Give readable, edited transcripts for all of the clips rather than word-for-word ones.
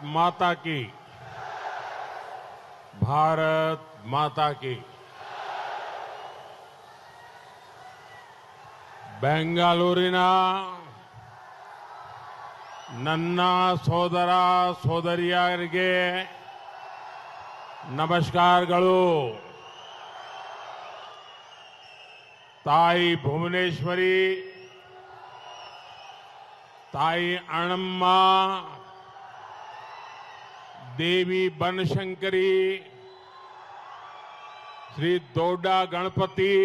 माता की। भारत माता की। ಬೆಂಗಳೂರಿನ ನನ್ನ ಸೋದರ ಸೋದರಿಯರಿಗೆ ನಮಸ್ಕಾರಗಳು. ತಾಯಿ ಭುವನೇಶ್ವರಿ, ತಾಯಿ ಅಣ್ಣಮ್ಮ, देवी बनशंकरी, श्री दोड्डा गणपति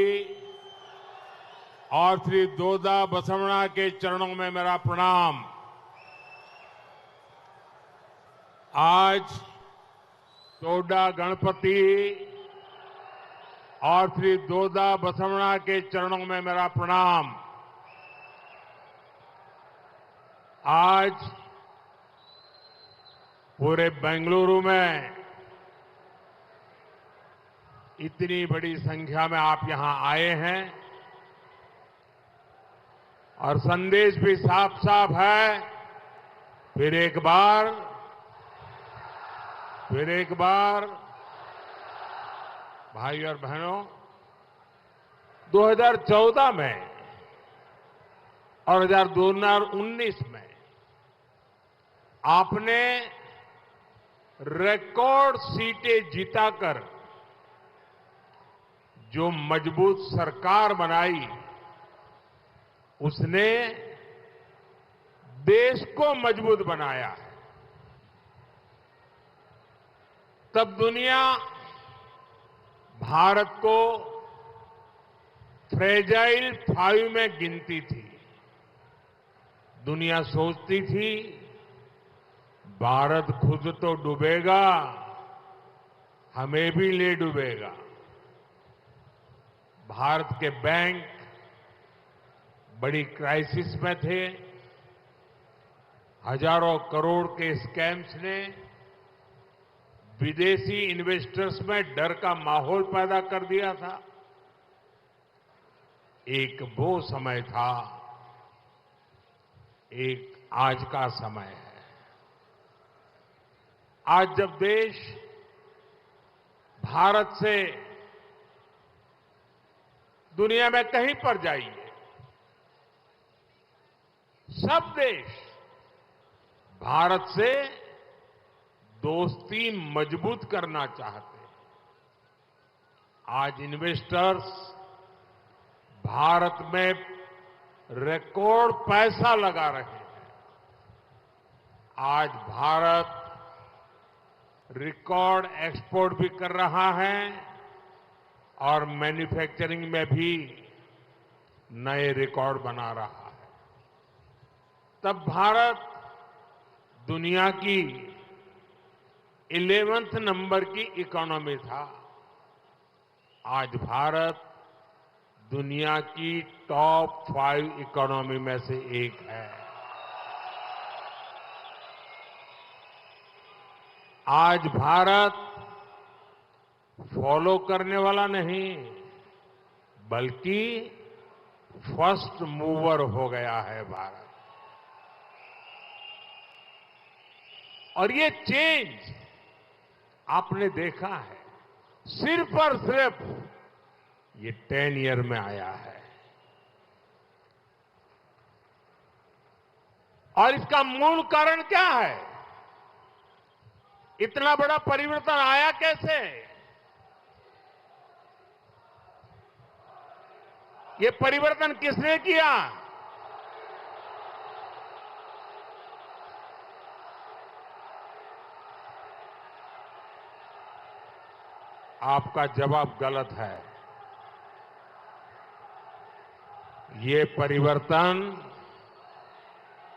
और श्री दोदा बसवना के चरणों में मेरा प्रणाम। आज दोड्डा गणपति और श्री दोदा बसवना के चरणों में मेरा प्रणाम। आज पूरे बेंगलुरु में इतनी बड़ी संख्या में आप यहां आए हैं और संदेश भी साफ साफ है। फिर एक बार भाई और बहनों, 2014 में और 2019 में आपने रिकॉर्ड सीटें जीताकर जो मजबूत सरकार बनाई, उसने देश को मजबूत बनाया है। तब दुनिया भारत को फ्रेजाइल 5 में गिनती थी। दुनिया सोचती थी भारत खुद तो डूबेगा, हमें भी ले डूबेगा। भारत के बैंक बड़ी क्राइसिस में थे। हजारों करोड़ के स्कैम्स ने विदेशी इन्वेस्टर्स में डर का माहौल पैदा कर दिया था। एक वो समय था, एक आज का समय है। आज जब देश भारत से दुनिया में कहीं पर जाइए, सब देश भारत से दोस्ती मजबूत करना चाहते हैं। आज इन्वेस्टर्स भारत में रिकॉर्ड पैसा लगा रहे हैं। आज भारत रिकॉर्ड एक्सपोर्ट भी कर रहा है और मैन्युफैक्चरिंग में भी नए रिकॉर्ड बना रहा है। तब भारत दुनिया की 11वें नंबर की इकोनॉमी था। आज भारत दुनिया की टॉप 5 इकोनॉमी में से एक है। आज भारत फॉलो करने वाला नहीं, बल्कि फर्स्ट मूवर हो गया है भारत। और ये चेंज आपने देखा है, सिर्फ और सिर्फ ये 10 ईयर में आया है। और इसका मूल कारण क्या है? इतना बड़ा परिवर्तन आया कैसे? ये परिवर्तन किसने किया? आपका जवाब गलत है। ये परिवर्तन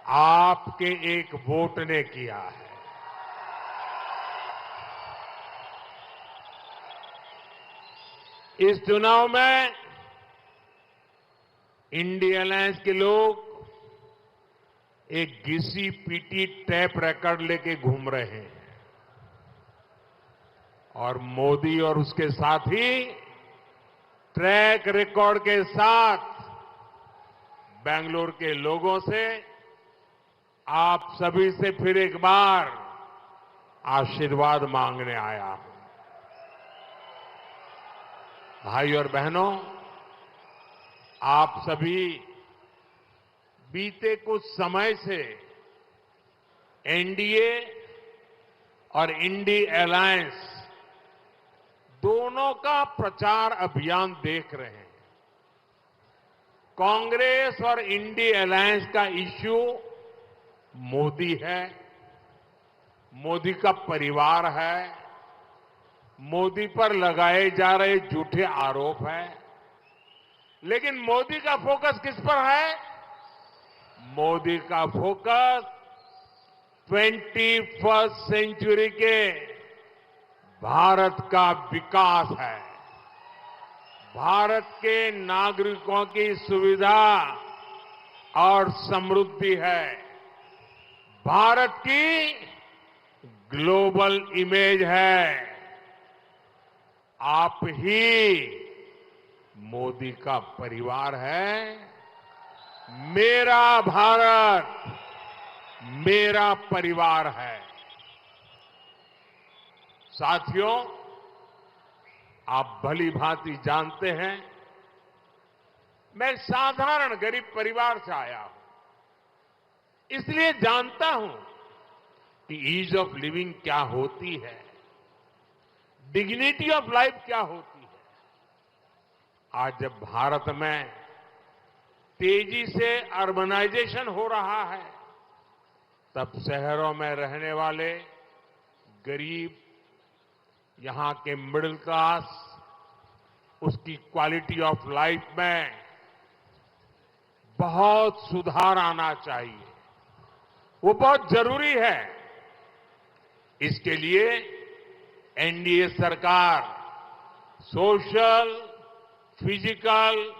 आपके एक वोट ने किया है। इस चुनाव में इंडिया अलायंस के लोग एक घिसी पीटी टैप रिकॉर्ड लेके घूम रहे हैं और मोदी और उसके साथी ट्रैक रिकॉर्ड के साथ बेंगलुरु के लोगों से, आप सभी से फिर एक बार आशीर्वाद मांगने आया हूं। भाई और बहनों, आप सभी बीते कुछ समय से एनडीए और इंडी अलायंस दोनों का प्रचार अभियान देख रहे हैं। कांग्रेस और इंडी अलायंस का इश्यू मोदी है, मोदी का परिवार है, मोदी पर लगाए जा रहे झूठे आरोप हैं। लेकिन मोदी का फोकस किस पर है? मोदी का फोकस 21वीं सेंचुरी के भारत का विकास है, भारत के नागरिकों की सुविधा और समृद्धि है, भारत की ग्लोबल इमेज है। आप ही मोदी का परिवार है। मेरा भारत मेरा परिवार है। साथियों, आप भली भांति जानते हैं, मैं एक साधारण गरीब परिवार से आया हूं, इसलिए जानता हूं कि ईज ऑफ लिविंग क्या होती है, डिग्निटी ऑफ लाइफ क्या होती है। आज जब भारत में तेजी से अर्बनाइजेशन हो रहा है, तब शहरों में रहने वाले गरीब, यहां के मिडिल क्लास, उसकी क्वालिटी ऑफ लाइफ में बहुत सुधार आना चाहिए। वो बहुत जरूरी है। इसके लिए एनडीए सरकार सोशल, फिजिकल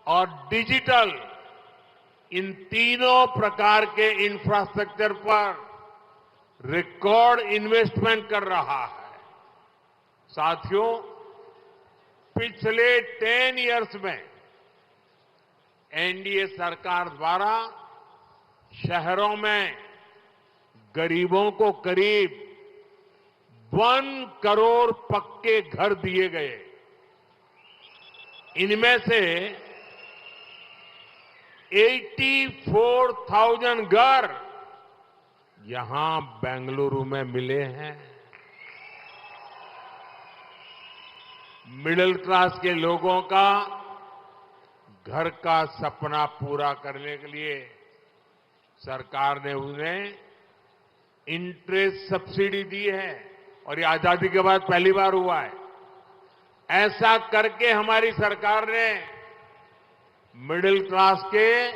और डिजिटल, इन तीनों प्रकार के इंफ्रास्ट्रक्चर पर रिकॉर्ड इन्वेस्टमेंट कर रहा है। साथियों, पिछले 10 इयर्स में एनडीए सरकार द्वारा शहरों में गरीबों को करीब 1 करोड़ पक्के घर दिए गए। इनमें से 84,000 घर यहां बेंगलुरु में मिले हैं। मिडिल क्लास के लोगों का घर का सपना पूरा करने के लिए सरकार ने उन्हें इंटरेस्ट सब्सिडी दी है, और ये आजादी के बाद पहली बार हुआ है। ऐसा करके हमारी सरकार ने मिडिल क्लास के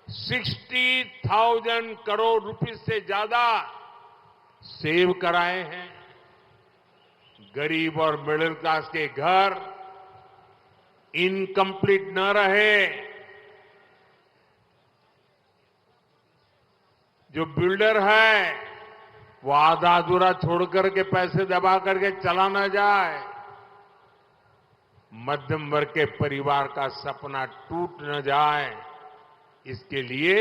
60,000 करोड़ रुपए से ज्यादा सेव कराए हैं। गरीब और मिडिल क्लास के घर इनकम्प्लीट न रहे। जो बिल्डर है वो आधा अधूरा छोड़कर के पैसे दबा करके चला न जाए। मध्यम वर्ग के परिवार का सपना टूट न जाए, इसके लिए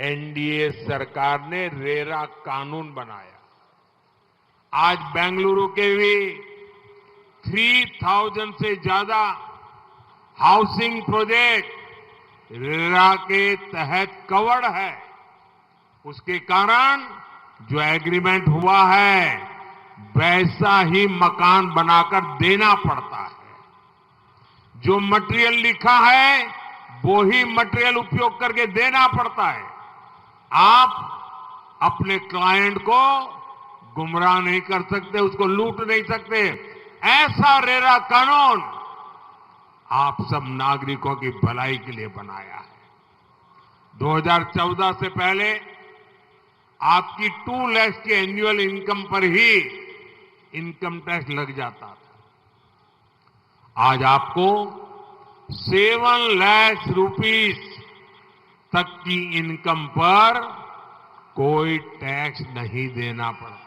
एनडीए सरकार ने रेरा कानून बनाया। आज बेंगलुरु के भी 3,000 से ज्यादा हाउसिंग प्रोजेक्ट रेरा के तहत कवर्ड है। उसके कारण जो एग्रीमेंट हुआ है वैसा ही मकान बनाकर देना पड़ता है। जो मटेरियल लिखा है वो ही मटेरियल उपयोग करके देना पड़ता है। आप अपने क्लाइंट को गुमराह नहीं कर सकते, उसको लूट नहीं सकते। ऐसा रेरा कानून आप सब नागरिकों की भलाई के लिए बनाया है। 2014 से पहले आपकी 2 लाख की एनुअल इनकम पर ही इनकम टैक्स लग जाता था। आज आपको 7 लाख रुपीस तक की इनकम पर कोई टैक्स नहीं देना पड़ता।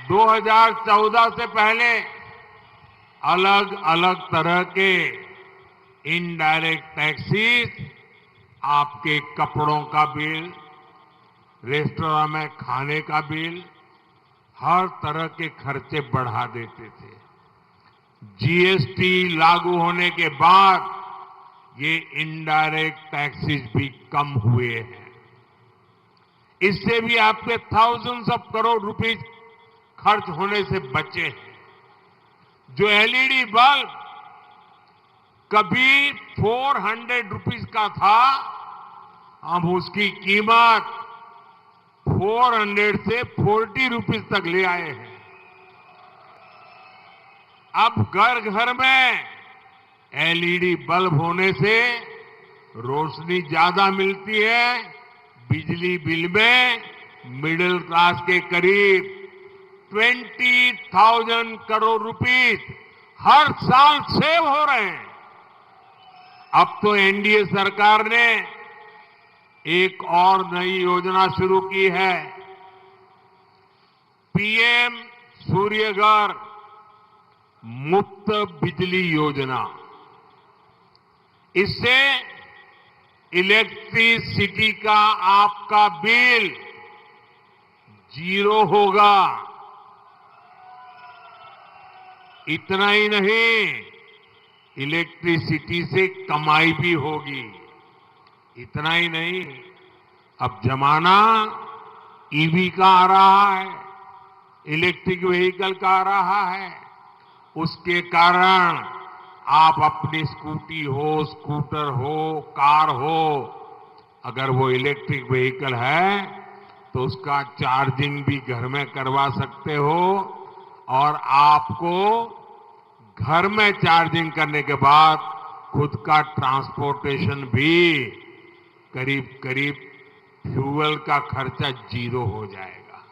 2014 से पहले अलग अलग तरह के इनडायरेक्ट टैक्सेस, आपके कपड़ों का बिल, रेस्टोरेंट में खाने का बिल, हर तरह के खर्चे बढ़ा देते थे। जीएसटी लागू होने के बाद ये इनडायरेक्ट टैक्सेस भी कम हुए हैं। इससे भी आपके थाउजेंड्स ऑफ करोड़ रुपीस खर्च होने से बचे हैं। जो एलईडी बल्ब कभी 400 रुपीस का था, अब उसकी कीमत 400 से 40 रुपीस तक ले आए हैं। अब घर घर में एलईडी बल्ब होने से रोशनी ज्यादा मिलती है। बिजली बिल में मिडिल क्लास के करीब 20,000 करोड़ रुपीस हर साल सेव हो रहे हैं। अब तो एनडीए सरकार ने एक और नई योजना शुरू की है, पीएम सूर्यघर मुफ्त बिजली योजना। इससे इलेक्ट्रिसिटी का आपका बिल 0 होगा। इतना ही नहीं, इलेक्ट्रिसिटी से कमाई भी होगी। इतना ही नहीं, अब जमाना ईवी का आ रहा है, इलेक्ट्रिक व्हीकल का आ रहा है। उसके कारण आप अपनी स्कूटी हो, स्कूटर हो, कार हो, अगर वो इलेक्ट्रिक व्हीकल है तो उसका चार्जिंग भी घर में करवा सकते हो और आपको घर में चार्जिंग करने के बाद खुद का ट्रांसपोर्टेशन भी करीब करीब फ्यूल का खर्चा 0 हो जाएगा।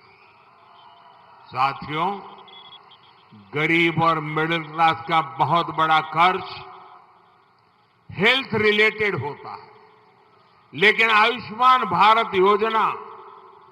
साथियों, गरीब और मिडिल क्लास का बहुत बड़ा खर्च हेल्थ रिलेटेड होता है, लेकिन आयुष्मान भारत योजना